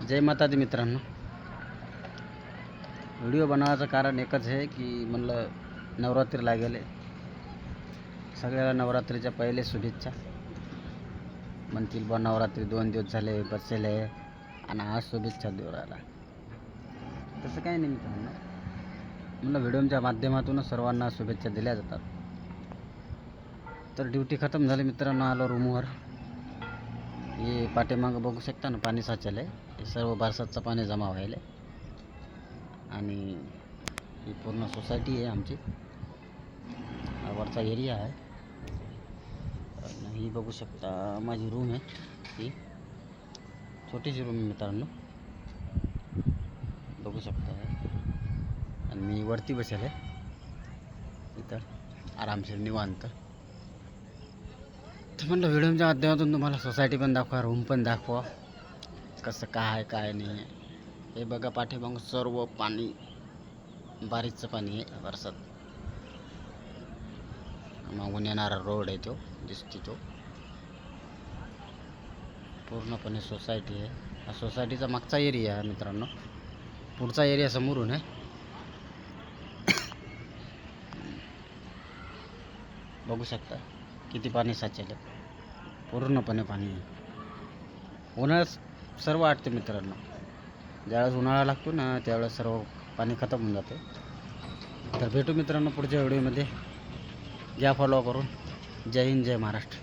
जय माता दी मित्रांनो. व्हिडिओ बनवायचं कारण एकच आहे की म्हणलं नवरात्रीला गेले, सगळ्याला नवरात्रीच्या पहिले शुभेच्छा. म्हणतील बा नवरात्री 2 दिवस झाले बसले आणि आज शुभेच्छा देऊ राहिला. तसं काही नाही मित्रांनो, म्हणलं व्हिडिओच्या माध्यमातूनच सर्वांना शुभेच्छा दिल्या जातात. तर ड्युटी खतम झाली मित्रांनो, आलो रूमवर. हे पाठीमागं बघू शकता ना, पाणी साचलं आहे. हे सर्व बरसातचं पाणी जमा व्हायला आणि ही पूर्ण सोसायटी आहे आमची. हा वरचा एरिया आहे. ही बघू शकता माझी रूम आहे. ही छोटीशी रूम आहे मित्रांनो, बघू शकता. आणि मी वरती बसेल आहे इथं आरामशीर निवांत. तर म्हणलं व्हिडिओच्या माध्यमातून तुम्हाला सोसायटी पण दाखवा, रूम पण दाखवा, कसं काय काय नाही. हे बघा पाठीमागं सर्व पाणी, बारीकचं पाणी आहे बरसात. मागून येणारा रोड आहे तो दिसतो, तो पूर्णपणे सोसायटी आहे. हा सोसायटीचा मागचा एरिया आहे मित्रांनो, पुढचा एरिया समोरून आहे. बघू शकता किती पाणी साचेल, पूर्णपणे पाणी आहे. उन्हाळ्यात सर्व आटते मित्रांनो. ज्यावेळेस उन्हाळा लागतो ना त्यावेळेस सर्व पाणी खतम होऊन जाते. तर भेटू मित्रांनो पुढच्या व्हिडिओमध्ये. घ्या फॉलो करून. जय हिंद, जय महाराष्ट्र.